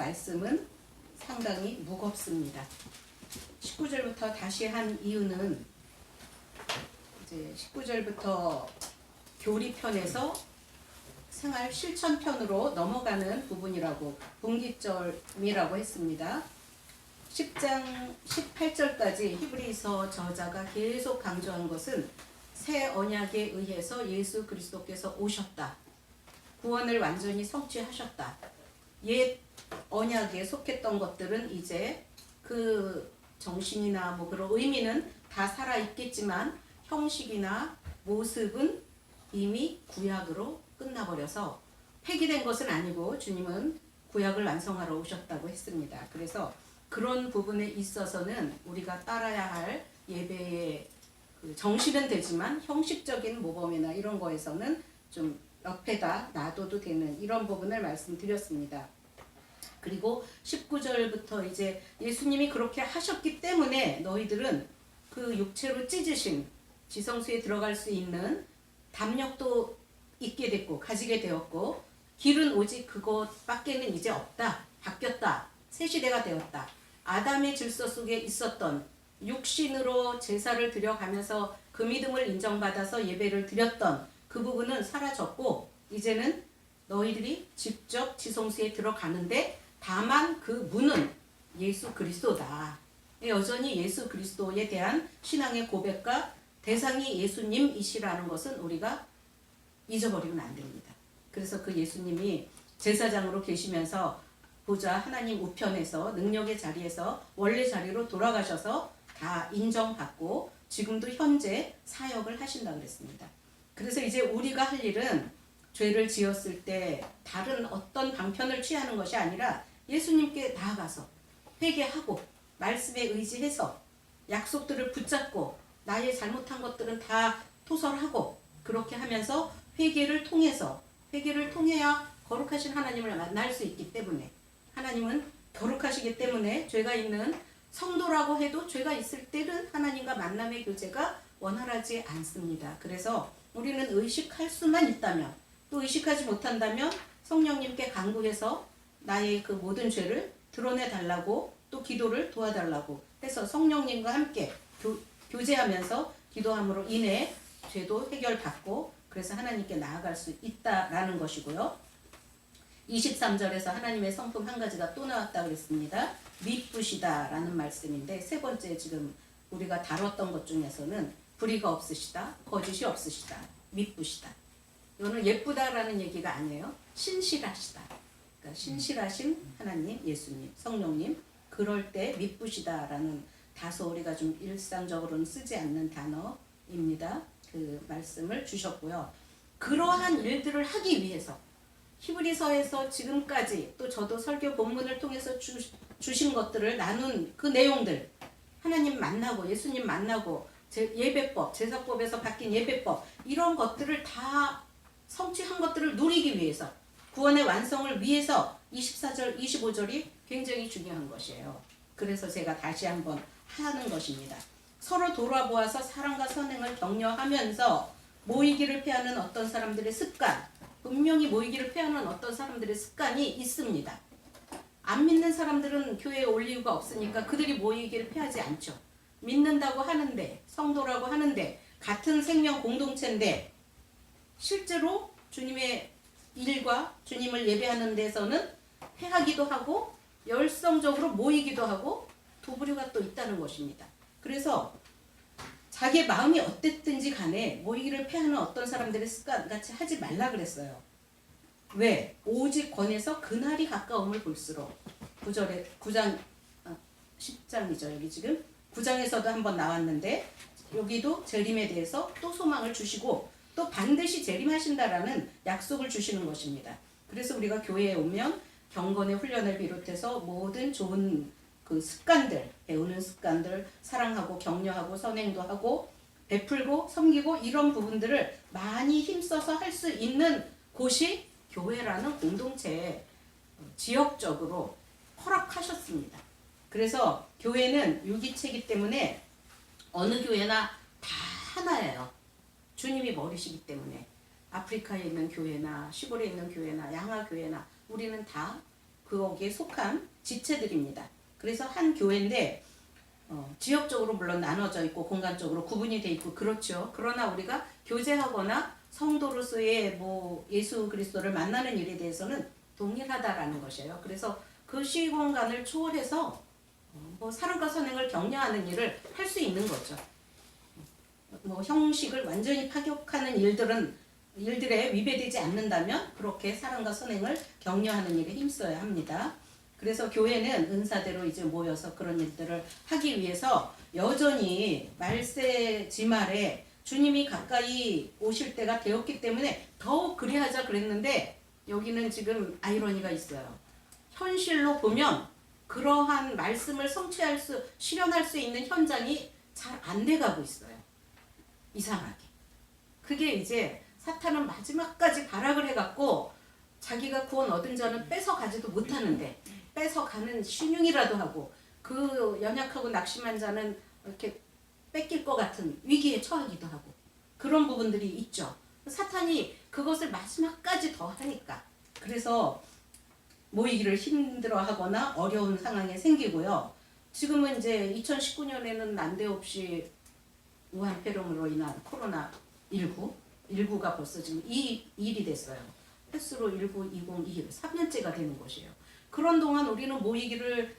말씀은 상당히 무겁습니다. 19절부터 다시 한 이유는 이제 19절부터 교리편에서 생활 실천편으로 넘어가는 부분이라고 분기점이라고 했습니다. 10장 18절까지 히브리서 저자가 계속 강조한 것은 새 언약에 의해서 예수 그리스도께서 오셨다. 구원을 완전히 성취하셨다. 옛 언약에 속했던 것들은 이제 그 정신이나 뭐 그런 의미는 다 살아있겠지만 형식이나 모습은 이미 구약으로 끝나버려서 폐기된 것은 아니고 주님은 구약을 완성하러 오셨다고 했습니다. 그래서 그런 부분에 있어서는 우리가 따라야 할 예배의 그 정신은 되지만 형식적인 모범이나 이런 거에서는 좀 옆에다 놔둬도 되는 이런 부분을 말씀드렸습니다. 그리고 19절부터 이제 예수님이 그렇게 하셨기 때문에 너희들은 그 육체로 찢으신 지성소에 들어갈 수 있는 담력도 있게 됐고 가지게 되었고 길은 오직 그것밖에는 이제 없다. 바뀌었다. 새 시대가 되었다. 아담의 질서 속에 있었던 육신으로 제사를 드려가면서 그 믿음을 인정받아서 예배를 드렸던 그 부분은 사라졌고 이제는 너희들이 직접 지성소에 들어가는데 다만 그 문은 예수 그리스도다. 여전히 예수 그리스도에 대한 신앙의 고백과 대상이 예수님이시라는 것은 우리가 잊어버리면 안 됩니다. 그래서 그 예수님이 제사장으로 계시면서 보좌 하나님 우편에서 능력의 자리에서 원래 자리로 돌아가셔서 다 인정받고 지금도 현재 사역을 하신다고 그랬습니다. 그래서 이제 우리가 할 일은 죄를 지었을 때 다른 어떤 방편을 취하는 것이 아니라 예수님께 나아가서 회개하고 말씀에 의지해서 약속들을 붙잡고 나의 잘못한 것들은 다 토설하고 그렇게 하면서 회개를 통해야 거룩하신 하나님을 만날 수 있기 때문에 하나님은 거룩하시기 때문에 죄가 있는 성도라고 해도 죄가 있을 때는 하나님과 만남의 교제가 원활하지 않습니다. 그래서 우리는 의식할 수만 있다면 또 의식하지 못한다면 성령님께 간구해서 나의 그 모든 죄를 드러내달라고 또 기도를 도와달라고 해서 성령님과 함께 교제하면서 기도함으로 인해 죄도 해결받고 그래서 하나님께 나아갈 수 있다라는 것이고요. 23절에서 하나님의 성품 한 가지가 또 나왔다고 그랬습니다. 미쁘시다 라는 말씀인데 세 번째 지금 우리가 다뤘던 것 중에서는 불의가 없으시다, 거짓이 없으시다, 미쁘시다. 이거는 예쁘다라는 얘기가 아니에요. 신실하시다. 그러니까 신실하신 하나님, 예수님, 성령님 그럴 때 미쁘시다라는 다소 우리가 좀 일상적으로는 쓰지 않는 단어입니다. 그 말씀을 주셨고요. 그러한 일들을 하기 위해서 히브리서에서 지금까지 또 저도 설교 본문을 통해서 주신 것들을 나눈 그 내용들 하나님 만나고 예수님 만나고 예배법, 제사법에서 바뀐 예배법 이런 것들을 다 성취한 것들을 누리기 위해서 구원의 완성을 위해서 24절, 25절이 굉장히 중요한 것이에요. 그래서 제가 다시 한번 하는 것입니다. 서로 돌아보아서 사랑과 선행을 격려하면서 모이기를 피하는 어떤 사람들의 습관 분명히 모이기를 피하는 어떤 사람들의 습관이 있습니다. 안 믿는 사람들은 교회에 올 이유가 없으니까 그들이 모이기를 피하지 않죠. 믿는다고 하는데 성도라고 하는데 같은 생명 공동체인데 실제로 주님의 일과 주님을 예배하는 데서는 패하기도 하고 열성적으로 모이기도 하고 두 부류가 또 있다는 것입니다. 그래서 자기의 마음이 어땠든지 간에 모이기를 패하는 어떤 사람들의 습관 같이 하지 말라 그랬어요. 왜? 오직 권에서 그날이 가까움을 볼수록 9장 10장이죠. 여기 지금 9장에서도 한번 나왔는데 여기도 재림에 대해서 또 소망을 주시고 또 반드시 재림하신다라는 약속을 주시는 것입니다. 그래서 우리가 교회에 오면 경건의 훈련을 비롯해서 모든 좋은 그 습관들, 배우는 습관들, 사랑하고 격려하고 선행도 하고 베풀고 섬기고 이런 부분들을 많이 힘써서 할 수 있는 곳이 교회라는 공동체에 지역적으로 허락하셨습니다. 그래서 교회는 유기체이기 때문에 어느 교회나 다 하나예요. 주님이 머리시기 때문에 아프리카에 있는 교회나 시골에 있는 교회나 양화 교회나 우리는 다 거기에 속한 지체들입니다. 그래서 한 교회인데 지역적으로 물론 나눠져 있고 공간적으로 구분이 돼 있고 그렇죠. 그러나 우리가 교제하거나 성도로서의 뭐 예수 그리스도를 만나는 일에 대해서는 동일하다라는 것이에요. 그래서 그 시공간을 초월해서 뭐 사랑과 선행을 격려하는 일을 할 수 있는 거죠. 뭐 형식을 완전히 파격하는 일들에 위배되지 않는다면 그렇게 사랑과 선행을 격려하는 일에 힘써야 합니다. 그래서 교회는 은사대로 이제 모여서 그런 일들을 하기 위해서 여전히 말세지말에 주님이 가까이 오실 때가 되었기 때문에 더욱 그리하자 그랬는데 여기는 지금 아이러니가 있어요. 현실로 보면 그러한 말씀을 실현할 수 있는 현장이 잘 안 돼가고 있어요. 이상하게. 그게 이제 사탄은 마지막까지 발악을 해갖고 자기가 구원 얻은 자는 뺏어가지도 못하는데 뺏어가는 신용이라도 하고 그 연약하고 낙심한 자는 이렇게 뺏길 것 같은 위기에 처하기도 하고 그런 부분들이 있죠. 사탄이 그것을 마지막까지 더 하니까 그래서 모이기를 힘들어하거나 어려운 상황에 생기고요. 지금은 이제 2019년에는 난데없이 우한 폐렴으로 인한 코로나19가 벌써 지금 2일이 됐어요. 횟수로 19, 20, 3년째가 되는 것이에요. 그런 동안 우리는 모이기를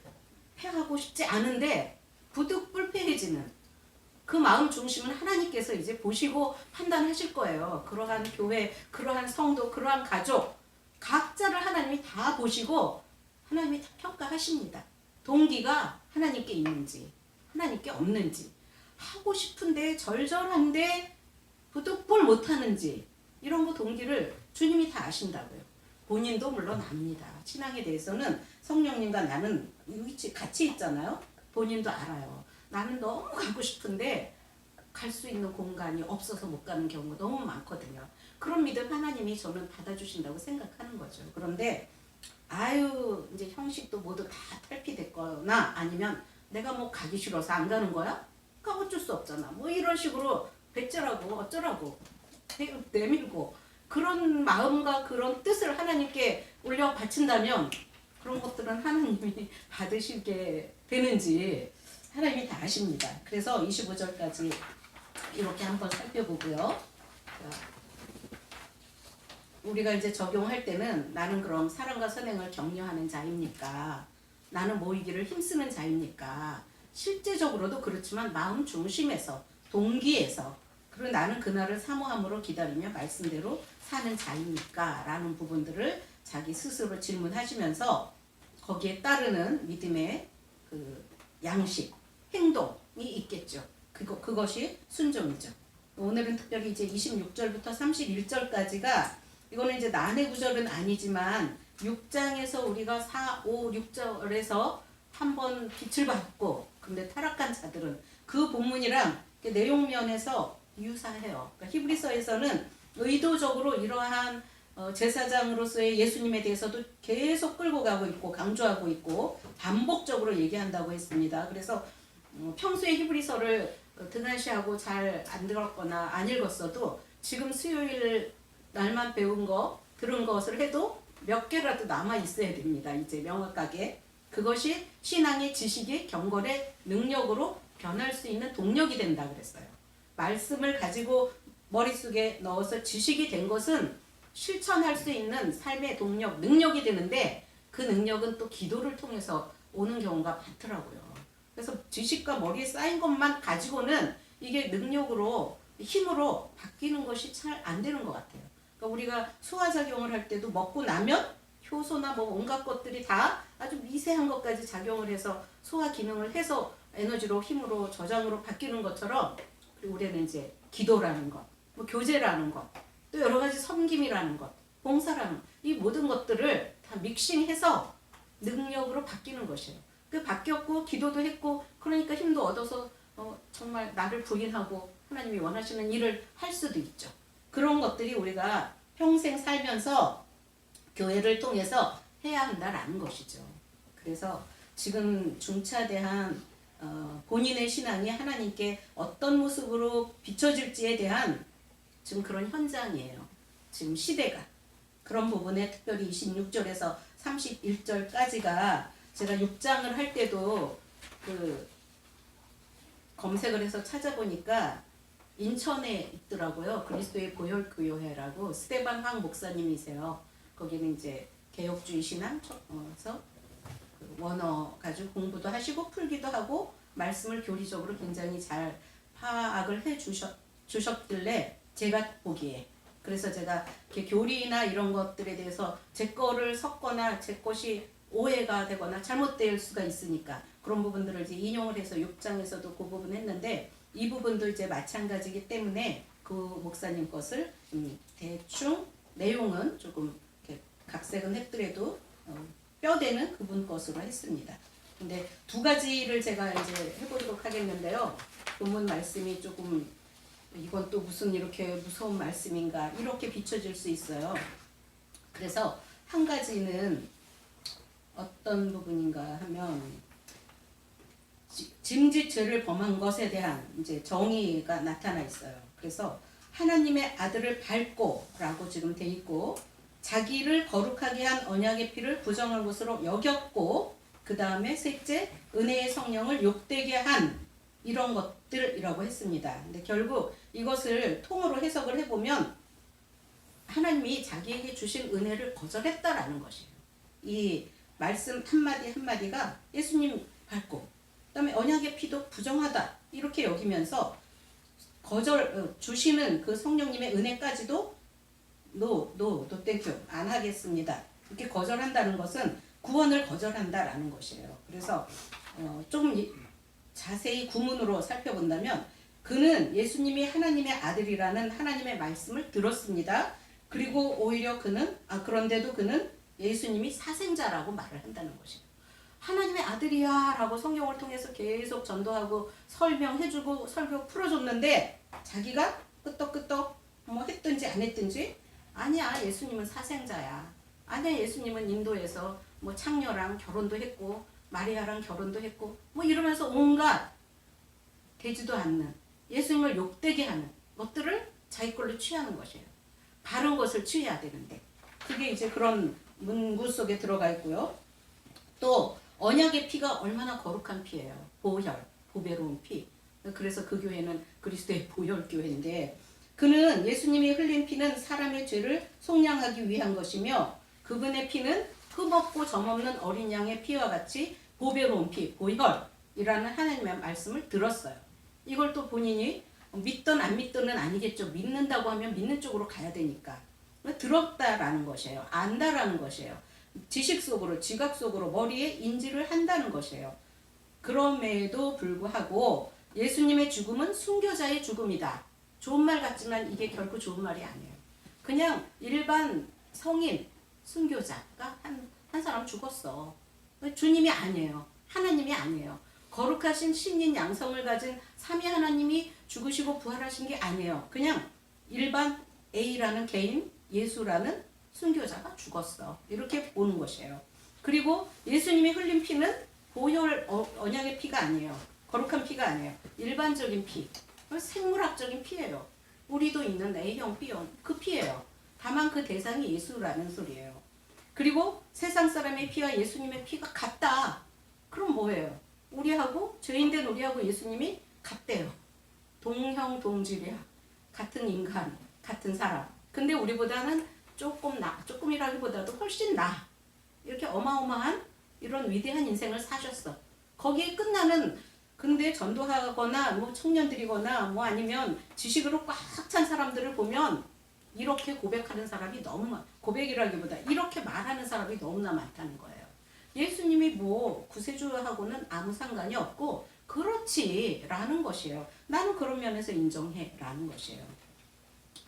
해하고 싶지 않은데 부득 불쾌해지는 그 마음 중심은 하나님께서 이제 보시고 판단하실 거예요. 그러한 교회, 그러한 성도, 그러한 가족 각자를 하나님이 다 보시고 하나님이 다 평가하십니다. 동기가 하나님께 있는지 하나님께 없는지 하고 싶은데 절절한데 부득불 못하는지 이런 거 동기를 주님이 다 아신다고요. 본인도 물론 압니다. 신앙에 대해서는 성령님과 나는 같이 있잖아요. 본인도 알아요. 나는 너무 가고 싶은데 갈 수 있는 공간이 없어서 못 가는 경우가 너무 많거든요. 그런 믿음 하나님이 저는 받아주신다고 생각하는 거죠. 그런데 아유 이제 형식도 모두 다 탈피됐거나 아니면 내가 뭐 가기 싫어서 안 가는 거야? 그러니까 어쩔 수 없잖아. 뭐 이런 식으로 배째라고 어쩌라고 내밀고 그런 마음과 그런 뜻을 하나님께 올려 바친다면 그런 것들은 하나님이 받으시게 되는지 하나님이 다 아십니다. 그래서 25절까지 이렇게 한번 살펴보고요. 우리가 이제 적용할 때는 나는 그럼 사랑과 선행을 격려하는 자입니까? 나는 모이기를 힘쓰는 자입니까? 실제적으로도 그렇지만 마음 중심에서 동기에서 그리고 나는 그날을 사모함으로 기다리며 말씀대로 사는 자입니까? 라는 부분들을 자기 스스로 질문하시면서 거기에 따르는 믿음의 그 양식, 행동이 있겠죠. 그것이 순종이죠. 오늘은 특별히 이제 26절부터 31절까지가 이거는 이제 난해 구절은 아니지만 6장에서 우리가 4, 5, 6절에서 한번 빛을 받고 근데 타락한 자들은 그 본문이랑 내용면에서 유사해요. 그러니까 히브리서에서는 의도적으로 이러한 제사장으로서의 예수님에 대해서도 계속 끌고 가고 있고 강조하고 있고 반복적으로 얘기한다고 했습니다. 그래서 평소에 히브리서를 등한시하고 잘 안 들었거나 안 읽었어도 지금 수요일 날만 배운 거 들은 것을 해도 몇 개라도 남아 있어야 됩니다. 이제 명확하게 그것이 신앙의 지식이 경건의 능력으로 변할 수 있는 동력이 된다 그랬어요. 말씀을 가지고 머릿속에 넣어서 지식이 된 것은 실천할 수 있는 삶의 동력, 능력이 되는데 그 능력은 또 기도를 통해서 오는 경우가 많더라고요. 그래서 지식과 머리에 쌓인 것만 가지고는 이게 능력으로, 힘으로 바뀌는 것이 잘 안 되는 것 같아요. 그러니까 우리가 소화작용을 할 때도 먹고 나면 효소나 뭐 온갖 것들이 다 아주 미세한 것까지 작용을 해서 소화 기능을 해서 에너지로, 힘으로, 저장으로 바뀌는 것처럼 그리고 우리는 이제 기도라는 것, 뭐 교제라는 것, 또 여러 가지 섬김이라는 것, 봉사라는 이 모든 것들을 다 믹싱해서 능력으로 바뀌는 것이에요. 그 바뀌었고 기도도 했고 그러니까 힘도 얻어서 정말 나를 부인하고 하나님이 원하시는 일을 할 수도 있죠. 그런 것들이 우리가 평생 살면서 교회를 통해서 해야 한다라는 것이죠. 그래서 지금 중차대한 본인의 신앙이 하나님께 어떤 모습으로 비춰질지에 대한 지금 그런 현장이에요. 지금 시대가. 그런 부분에 특별히 26절에서 31절까지가 제가 6장을 할 때도 그 검색을 해서 찾아보니까 인천에 있더라고요. 그리스도의 보혈교회라고 스테반 황 목사님이세요. 거기는 이제 개혁주의 신앙에서 원어 가지고 공부도 하시고 풀기도 하고 말씀을 교리적으로 굉장히 잘 파악을 해 주셨길래 제가 보기에 그래서 제가 이렇게 교리나 이런 것들에 대해서 제 거를 섞거나 제 것이 오해가 되거나 잘못될 수가 있으니까 그런 부분들을 이제 인용을 해서 6장에서도 그 부분 했는데 이 부분도 이제 마찬가지이기 때문에 그 목사님 것을 대충 내용은 조금 이렇게 각색은 했더라도 뼈대는 그분 것으로 했습니다. 근데 두 가지를 제가 이제 해보도록 하겠는데요. 본문 말씀이 조금 이건 또 무슨 이렇게 무서운 말씀인가 이렇게 비춰질 수 있어요. 그래서 한 가지는 어떤 부분인가 하면 짐짓 죄를 범한 것에 대한 이제 정의가 나타나 있어요. 그래서 하나님의 아들을 밟고라고 지금 돼 있고 자기를 거룩하게 한 언약의 피를 부정한 것으로 여겼고 그 다음에 셋째 은혜의 성령을 욕되게 한 이런 것들이라고 했습니다. 근데 결국 이것을 통으로 해석을 해보면 하나님이 자기에게 주신 은혜를 거절했다라는 것이에요. 이 말씀 한마디 한마디가 예수님 밟고 그다음에 언약의 피도 부정하다 이렇게 여기면서 주시는 그 성령님의 은혜까지도 no 땡큐 안 하겠습니다. 이렇게 거절한다는 것은 구원을 거절한다라는 것이에요. 그래서 조금 자세히 구문으로 살펴본다면 그는 예수님이 하나님의 아들이라는 하나님의 말씀을 들었습니다. 그리고 오히려 그는 그런데도 그는 예수님이 사생자라고 말을 한다는 것이에요. 하나님의 아들이야 라고 성경을 통해서 계속 전도하고 설명해주고 설교 풀어줬는데 자기가 끄떡끄떡 뭐 했든지 안 했든지 아니야 예수님은 사생자야. 아니야 예수님은 인도에서 뭐 창녀랑 결혼도 했고 마리아랑 결혼도 했고 뭐 이러면서 온갖 되지도 않는 예수님을 욕되게 하는 것들을 자기 걸로 취하는 것이에요. 바른 것을 취해야 되는데 그게 이제 그런 문구 속에 들어가 있고요. 또 언약의 피가 얼마나 거룩한 피예요. 보혈, 보배로운 피. 그래서 그 교회는 그리스도의 보혈교회인데 그는 예수님이 흘린 피는 사람의 죄를 속량하기 위한 것이며 그분의 피는 흠없고 점없는 어린 양의 피와 같이 보배로운 피, 보혈이라는 하나님의 말씀을 들었어요. 이걸 또 본인이 믿든 안 믿든은 아니겠죠. 믿는다고 하면 믿는 쪽으로 가야 되니까. 들었다라는 것이에요. 안다라는 것이에요. 지식 속으로, 지각 속으로 머리에 인지를 한다는 것이에요. 그럼에도 불구하고 예수님의 죽음은 순교자의 죽음이다. 좋은 말 같지만 이게 결코 좋은 말이 아니에요. 그냥 일반 성인, 순교자가 한 사람 죽었어. 주님이 아니에요. 하나님이 아니에요. 거룩하신 신인 양성을 가진 삼위 하나님이 죽으시고 부활하신 게 아니에요. 그냥 일반 A라는 개인, 예수라는 순교자가 죽었어. 이렇게 보는 것이에요. 그리고 예수님이 흘린 피는 보혈 언약의 피가 아니에요. 거룩한 피가 아니에요. 일반적인 피, 생물학적인 피예요. 우리도 있는 A형, B형 그 피예요. 다만 그 대상이 예수라는 소리예요. 그리고 세상 사람의 피와 예수님의 피가 같다. 그럼 뭐예요? 우리하고 죄인된 우리하고 예수님이 같대요. 동형동질이야. 같은 인간, 같은 사람. 근데 우리보다는 조금이라기보다도 훨씬 나. 이렇게 어마어마한 이런 위대한 인생을 사셨어. 거기에 끝나는 근데 전도하거나 뭐 청년들이거나 뭐 아니면 지식으로 꽉 찬 사람들을 보면 이렇게 고백하는 사람이 너무 많아. 고백이라기보다 이렇게 말하는 사람이 너무나 많다는 거예요. 예수님이 뭐 구세주하고는 아무 상관이 없고 그렇지 라는 것이에요. 나는 그런 면에서 인정해 라는 것이에요.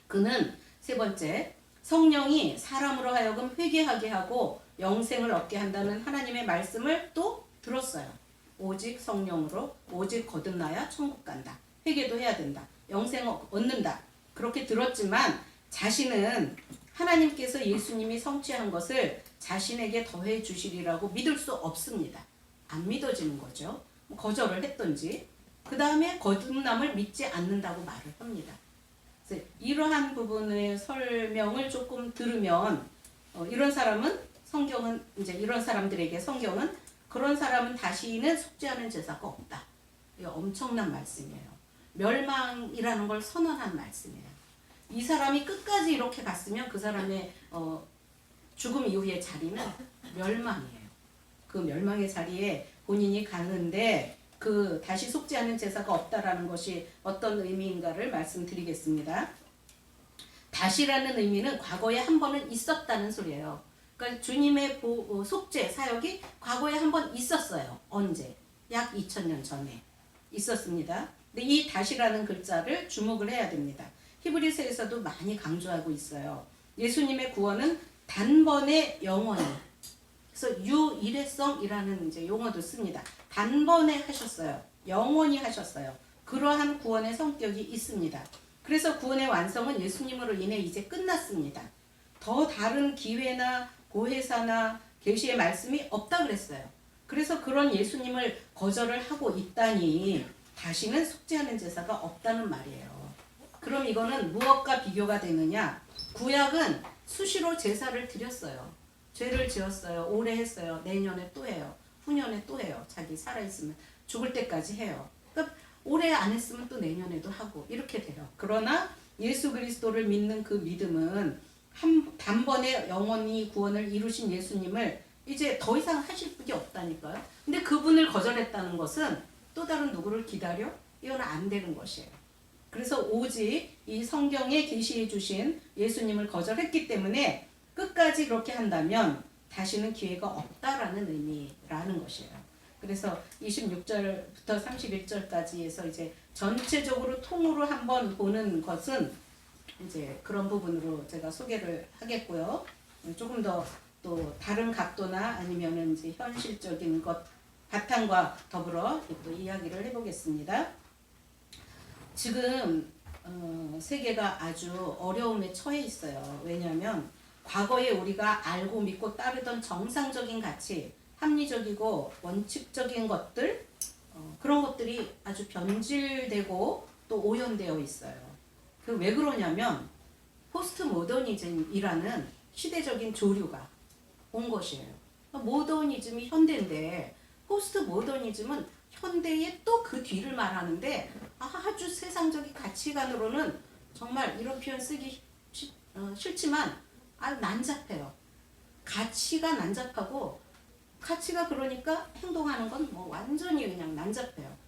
그는 세 번째 성령이 사람으로 하여금 회개하게 하고 영생을 얻게 한다는 하나님의 말씀을 또 들었어요. 오직 성령으로 오직 거듭나야 천국 간다. 회개도 해야 된다. 영생을 얻는다. 그렇게 들었지만 자신은 하나님께서 예수님이 성취한 것을 자신에게 더해 주시리라고 믿을 수 없습니다. 안 믿어지는 거죠. 거절을 했던지 그 다음에 거듭남을 믿지 않는다고 말을 합니다. 그래서 이러한 부분의 설명을 조금 들으면 이런 사람은 성경은 이제 이런 사람들에게 성경은 그런 사람은 다시는 속죄하는 제사가 없다. 이거 엄청난 말씀이에요. 멸망이라는 걸 선언한 말씀이에요. 이 사람이 끝까지 이렇게 갔으면 그 사람의 죽음 이후의 자리는 멸망이에요. 그 멸망의 자리에 본인이 가는데 그 다시 속죄하는 제사가 없다라는 것이 어떤 의미인가를 말씀드리겠습니다. 다시라는 의미는 과거에 한 번은 있었다는 소리예요. 그러니까 주님의 속죄 사역이 과거에 한 번 있었어요. 언제? 약 2000년 전에 있었습니다. 근데 이 다시라는 글자를 주목을 해야 됩니다. 히브리서에서도 많이 강조하고 있어요. 예수님의 구원은 단번에 영원히, 그래서 유일회성이라는 이제 용어도 씁니다. 단번에 하셨어요. 영원히 하셨어요. 그러한 구원의 성격이 있습니다. 그래서 구원의 완성은 예수님으로 인해 이제 끝났습니다. 더 다른 기회나 보혜사나 계시의 말씀이 없다 그랬어요. 그래서 그런 예수님을 거절을 하고 있다니 다시는 속죄하는 제사가 없다는 말이에요. 그럼 이거는 무엇과 비교가 되느냐? 구약은 수시로 제사를 드렸어요. 죄를 지었어요. 올해 했어요. 내년에 또 해요. 후년에 또 해요. 자기 살아있으면 죽을 때까지 해요. 그러니까 올해 안 했으면 또 내년에도 하고 이렇게 돼요. 그러나 예수 그리스도를 믿는 그 믿음은 단번에 영원히 구원을 이루신 예수님을 이제 더 이상 하실 분이 없다니까요. 근데 그분을 거절했다는 것은 또 다른 누구를 기다려? 이건 안 되는 것이에요. 그래서 오직 이 성경에 계시해 주신 예수님을 거절했기 때문에 끝까지 그렇게 한다면 다시는 기회가 없다라는 의미라는 것이에요. 그래서 26절부터 31절까지 해서 이제 전체적으로 통으로 한번 보는 것은 이제 그런 부분으로 제가 소개를 하겠고요. 조금 더 또 다른 각도나 아니면은 이제 현실적인 것 바탕과 더불어 또 이야기를 해보겠습니다. 지금 세계가 아주 어려움에 처해 있어요. 왜냐하면 과거에 우리가 알고 믿고 따르던 정상적인 가치, 합리적이고 원칙적인 것들, 그런 것들이 아주 변질되고 또 오염되어 있어요. 그 왜 그러냐면 포스트 모더니즘이라는 시대적인 조류가 온 것이에요. 모더니즘이 현대인데 포스트 모더니즘은 현대의 또 그 뒤를 말하는데 아주 세상적인 가치관으로는 정말 이런 표현 쓰기 싫지만 난잡해요. 가치가 난잡하고 가치가 그러니까 행동하는 건 뭐 완전히 그냥 난잡해요.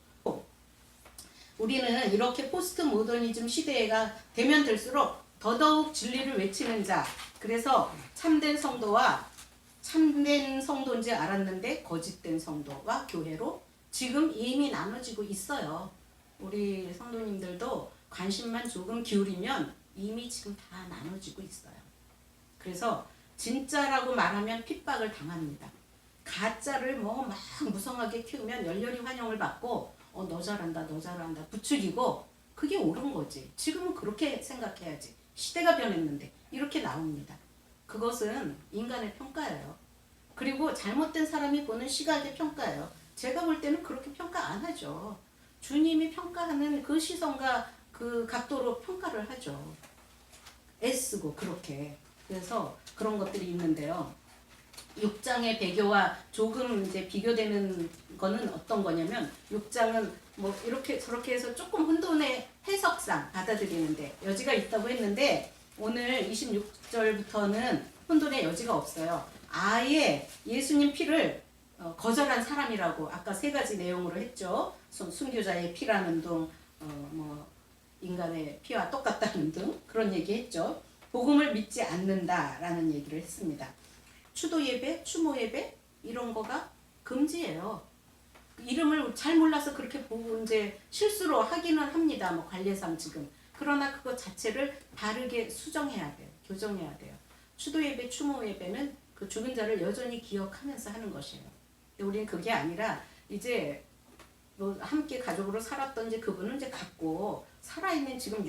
우리는 이렇게 포스트 모더니즘 시대가 되면 될수록 더더욱 진리를 외치는 자, 그래서 참된 성도와 참된 성도인지 알았는데 거짓된 성도와 교회로 지금 이미 나눠지고 있어요. 우리 성도님들도 관심만 조금 기울이면 이미 지금 다 나눠지고 있어요. 그래서 진짜라고 말하면 핍박을 당합니다. 가짜를 뭐 막 무성하게 키우면 열렬히 환영을 받고 너 잘한다 너 잘한다 부추기고 그게 옳은 거지. 지금은 그렇게 생각해야지. 시대가 변했는데 이렇게 나옵니다. 그것은 인간의 평가예요. 그리고 잘못된 사람이 보는 시각의 평가예요. 제가 볼 때는 그렇게 평가 안 하죠. 주님이 평가하는 그 시선과 그 각도로 평가를 하죠. 애쓰고 그렇게. 그래서 그런 것들이 있는데요. 6장의 배교와 조금 이제 비교되는 거는 어떤 거냐면 6장은 뭐 이렇게 저렇게 해서 조금 혼돈의 해석상 받아들이는데 여지가 있다고 했는데 오늘 26절부터는 혼돈의 여지가 없어요. 아예 예수님 피를 거절한 사람이라고 아까 세 가지 내용으로 했죠. 순교자의 피라는 등 뭐 인간의 피와 똑같다는 등 그런 얘기 했죠. 복음을 믿지 않는다라는 얘기를 했습니다. 추도 예배, 추모 예배 이런 거가 금지예요. 이름을 잘 몰라서 그렇게 보고 이제 실수로 하기는 합니다. 뭐 관례상 지금. 그러나 그거 자체를 바르게 수정해야 돼요. 교정해야 돼요. 추도 예배, 추모 예배는 그 죽은 자를 여전히 기억하면서 하는 것이에요. 근데 우리는 그게 아니라 이제 뭐 함께 가족으로 살았던 이제 그분은 이제 갖고 살아있는 지금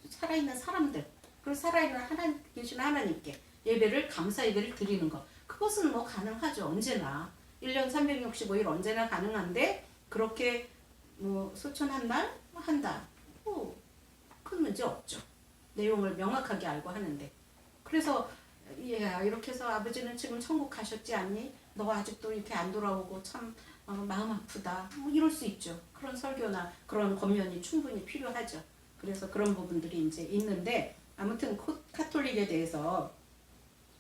살아있는 사람들 그리고 살아있는 계시는 하나님께 예배를 감사 예배를 드리는 것. 그것은 뭐 가능하죠. 언제나. 1년 365일 언제나 가능한데 그렇게 뭐 소천한 날 한다. 큰 문제 없죠. 내용을 명확하게 알고 하는데. 그래서 예, 이렇게 해서 아버지는 지금 천국 가셨지 않니? 너 아직도 이렇게 안 돌아오고 참 마음 아프다. 뭐 이럴 수 있죠. 그런 설교나 그런 권면이 충분히 필요하죠. 그래서 그런 부분들이 이제 있는데 아무튼 카톨릭에 대해서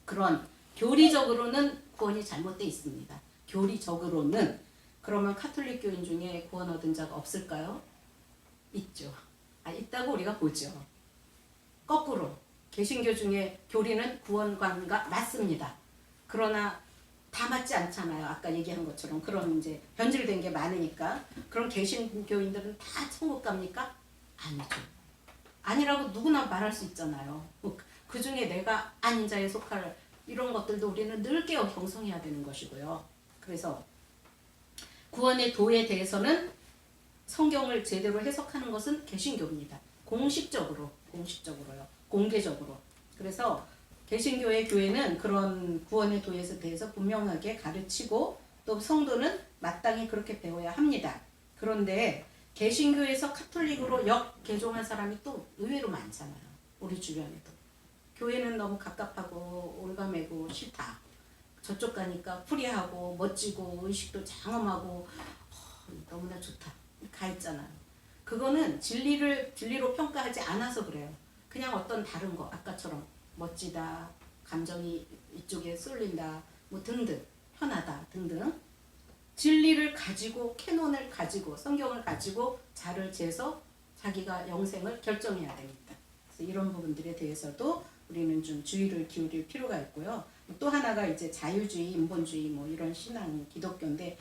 그런 교리적으로는 구원이 잘못되어 있습니다. 교리적으로는. 그러면 카톨릭 교인 중에 구원 얻은 자가 없을까요? 있죠. 있다고 우리가 보죠. 거꾸로 개신교 중에 교리는 구원관과 맞습니다. 그러나 다 맞지 않잖아요. 아까 얘기한 것처럼 그런 이제 변질된 게 많으니까. 그럼 개신교인들은 다 천국 갑니까? 아니죠. 아니라고 누구나 말할 수 있잖아요. 그 중에 내가 아닌 자에 속할 이런 것들도 우리는 늘 깨어 경성해야 되는 것이고요. 그래서 구원의 도에 대해서는 성경을 제대로 해석하는 것은 개신교입니다. 공식적으로요. 공개적으로. 그래서 개신교의 교회는 그런 구원의 도에 대해서 분명하게 가르치고 또 성도는 마땅히 그렇게 배워야 합니다. 그런데 개신교에서 카톨릭으로 역개종한 사람이 또 의외로 많잖아요. 우리 주변에도. 교회는 너무 갑갑하고 올가매고 싫다. 저쪽 가니까 프리하고 멋지고 의식도 장엄하고 너무나 좋다. 가 있잖아요. 그거는 진리로 평가하지 않아서 그래요. 그냥 어떤 다른 거 아까처럼 멋지다, 감정이 이쪽에 쏠린다, 뭐 등등, 편하다 등등 진리를 가지고 캐논을 가지고 성경을 가지고 자를 재서 자기가 영생을 결정해야 됩니다. 그래서 이런 부분들에 대해서도 우리는 좀 주의를 기울일 필요가 있고요. 또 하나가 이제 자유주의, 인본주의 뭐 이런 신앙 기독교인데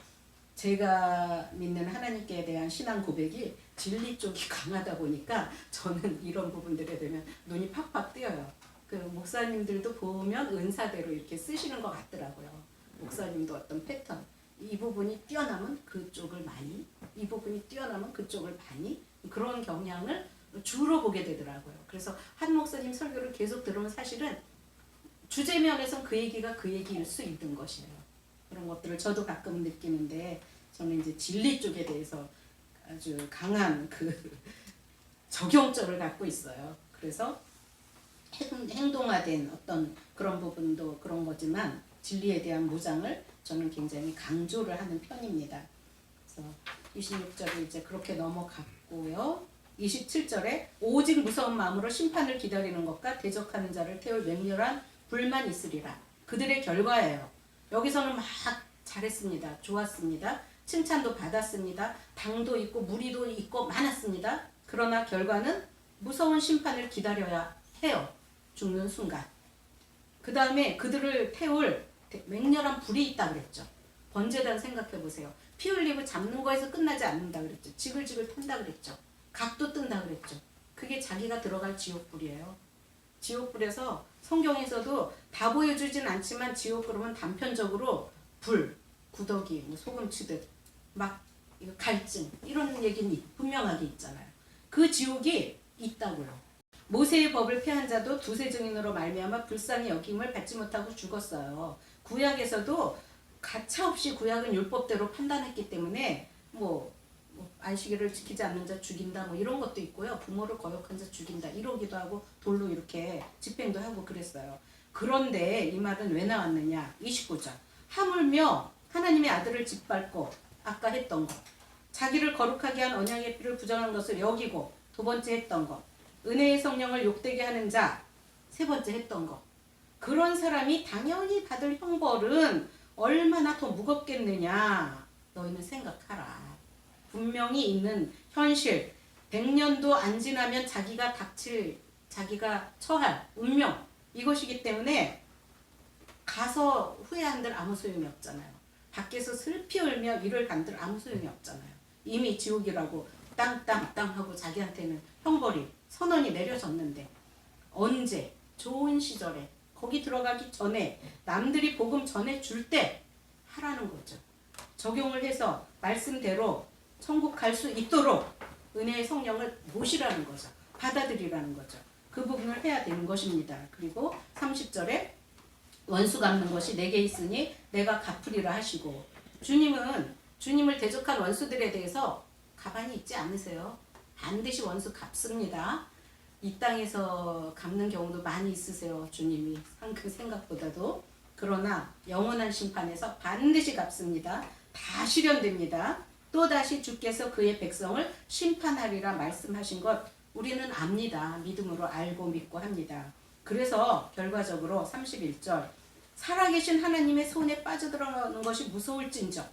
제가 믿는 하나님께 대한 신앙 고백이 진리 쪽이 강하다 보니까 저는 이런 부분들에 대면 눈이 팍팍 뜨여요. 그 목사님들도 보면 은사대로 이렇게 쓰시는 것 같더라고요. 목사님도 어떤 패턴, 이 부분이 뛰어나면 그쪽을 많이, 이 부분이 뛰어나면 그쪽을 많이 그런 경향을 주로 보게 되더라고요. 그래서 한 목사님 설교를 계속 들으면 사실은 주제면에선 그 얘기가 그 얘기일 수 있는 것이에요. 그런 것들을 저도 가끔 느끼는데 저는 이제 진리 쪽에 대해서 아주 강한 그 적용점을 갖고 있어요. 그래서 행동화된 어떤 그런 부분도 그런 거지만 진리에 대한 무장을 저는 굉장히 강조를 하는 편입니다. 그래서 26절에 이제 그렇게 넘어갔고요. 27절에 오직 무서운 마음으로 심판을 기다리는 것과 대적하는 자를 태울 맹렬한 불만 있으리라. 그들의 결과예요. 여기서는 막 잘했습니다. 좋았습니다. 칭찬도 받았습니다. 당도 있고 무리도 있고 많았습니다. 그러나 결과는 무서운 심판을 기다려야 해요. 죽는 순간. 그 다음에 그들을 태울 맹렬한 불이 있다 그랬죠. 번제단 생각해 보세요. 피 흘리고 잡는 거에서 끝나지 않는다 그랬죠. 지글지글 탄다 그랬죠. 각도 뜬다 그랬죠. 그게 자기가 들어갈 지옥불이에요. 지옥불에서 성경에서도 다 보여주진 않지만 지옥 그러면 단편적으로 불, 구더기, 뭐 소금 치듯 막 갈증 이런 얘기는 분명하게 있잖아요. 그 지옥이 있다고요. 모세의 법을 폐한 자도 두세 증인으로 말미암아 불쌍히 여김을 받지 못하고 죽었어요. 구약에서도 가차없이 구약은 율법대로 판단했기 때문에 뭐 안식일을 지키지 않는 자 죽인다 뭐 이런 것도 있고요. 부모를 거역한 자 죽인다 이러기도 하고 돌로 이렇게 집행도 하고 그랬어요. 그런데 이 말은 왜 나왔느냐? 29절. 하물며 하나님의 아들을 짓밟고 아까 했던 것, 자기를 거룩하게 한 언약의 피를 부정한 것을 여기고 두 번째 했던 것, 은혜의 성령을 욕되게 하는 자 세 번째 했던 것, 그런 사람이 당연히 받을 형벌은 얼마나 더 무겁겠느냐 너희는 생각하라. 분명히 있는 현실, 100년도 안 지나면 자기가 처할 운명 이것이기 때문에 가서 후회한들 아무 소용이 없잖아요. 밖에서 슬피 울며 이를 간들 아무 소용이 없잖아요. 이미 지옥이라고 땅땅땅 하고 자기한테는 형벌이 선언이 내려졌는데 언제 좋은 시절에 거기 들어가기 전에 남들이 복음 전해줄 때 하라는 거죠. 적용을 해서 말씀대로 천국 갈 수 있도록 은혜의 성령을 모시라는 거죠. 받아들이라는 거죠. 그 부분을 해야 되는 것입니다. 그리고 30절에 원수 갚는 것이 내게 있으니 내가 갚으리라 하시고 주님은 주님을 대적한 원수들에 대해서 가만히 있지 않으세요. 반드시 원수 갚습니다. 이 땅에서 갚는 경우도 많이 있으세요. 주님이 그 생각보다도. 그러나 영원한 심판에서 반드시 갚습니다. 다 실현됩니다. 또다시 주께서 그의 백성을 심판하리라 말씀하신 것 우리는 압니다. 믿음으로 알고 믿고 합니다. 그래서 결과적으로 31절 살아계신 하나님의 손에 빠져들어가는 것이 무서울진저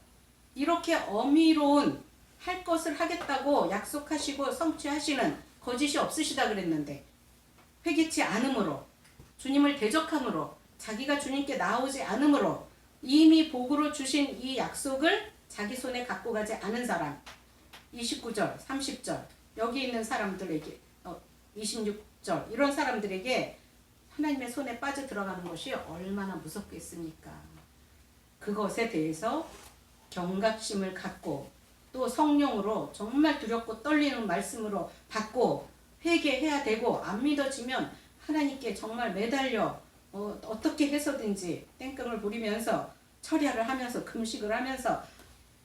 이렇게 어미로운 할 것을 하겠다고 약속하시고 성취하시는 거짓이 없으시다 그랬는데 회개치 않음으로 주님을 대적함으로 자기가 주님께 나오지 않음으로 이미 복으로 주신 이 약속을 자기 손에 갖고 가지 않은 사람 29절 30절 여기 있는 사람들에게 26절 이런 사람들에게 하나님의 손에 빠져 들어가는 것이 얼마나 무섭겠습니까? 그것에 대해서 경각심을 갖고 또 성령으로 정말 두렵고 떨리는 말씀으로 받고 회개해야 되고 안 믿어지면 하나님께 정말 매달려 어떻게 해서든지 땡깡을 부리면서 철야를 하면서 금식을 하면서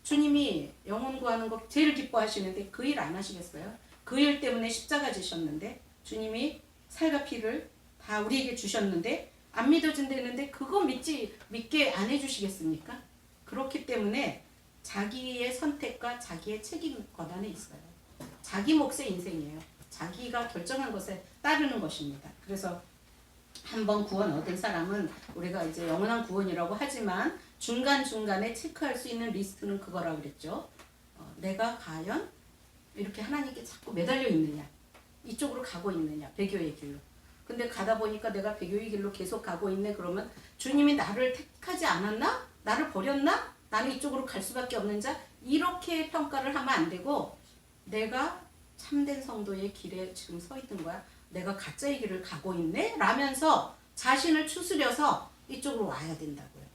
주님이 영혼 구하는 거 제일 기뻐하시는데 그 일 안 하시겠어요? 그 일 때문에 십자가 지셨는데 주님이 살과 피를 다 우리에게 주셨는데 안 믿어진다는데 그거 믿게 안 해주시겠습니까? 그렇기 때문에 자기의 선택과 자기의 책임 권한에 있어요. 자기 몫의 인생이에요. 자기가 결정한 것에 따르는 것입니다. 그래서 한번 구원 얻은 사람은 우리가 이제 영원한 구원이라고 하지만 중간중간에 체크할 수 있는 리스트는 그거라고 그랬죠. 내가 과연 이렇게 하나님께 자꾸 매달려 있느냐 이쪽으로 가고 있느냐 배교의 길로 근데 가다 보니까 내가 배교의 길로 계속 가고 있네 그러면 주님이 나를 택하지 않았나? 나를 버렸나? 나는 이쪽으로 갈 수밖에 없는 자 이렇게 평가를 하면 안 되고 내가 참된 성도의 길에 지금 서 있는 거야. 내가 가짜의 길을 가고 있네? 라면서 자신을 추스려서 이쪽으로 와야 된다고요.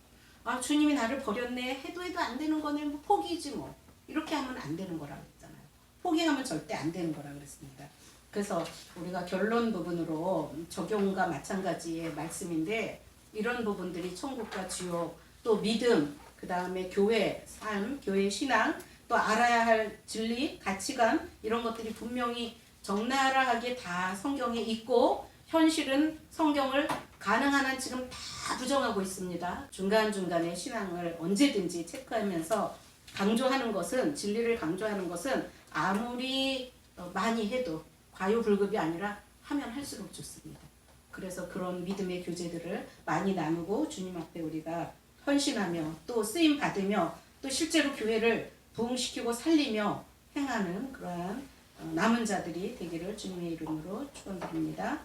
아 주님이 나를 버렸네 해도 안 되는 거네 뭐 포기지 뭐 이렇게 하면 안 되는 거라고 했잖아요. 포기하면 절대 안 되는 거라고 그랬습니다. 그래서 우리가 결론 부분으로 적용과 마찬가지의 말씀인데 이런 부분들이 천국과 지옥 또 믿음 그 다음에 교회 삶 교회 신앙 또 알아야 할 진리 가치관 이런 것들이 분명히 적나라하게 다 성경에 있고 현실은 성경을 가능한 한 지금 다 부정하고 있습니다. 중간중간에 신앙을 언제든지 체크하면서 강조하는 것은 진리를 강조하는 것은 아무리 많이 해도 과유불급이 아니라 하면 할수록 좋습니다. 그래서 그런 믿음의 교제들을 많이 나누고 주님 앞에 우리가 헌신하며 또 쓰임 받으며 또 실제로 교회를 부흥시키고 살리며 행하는 그러한 남은 자들이 되기를 주님의 이름으로 축원드립니다.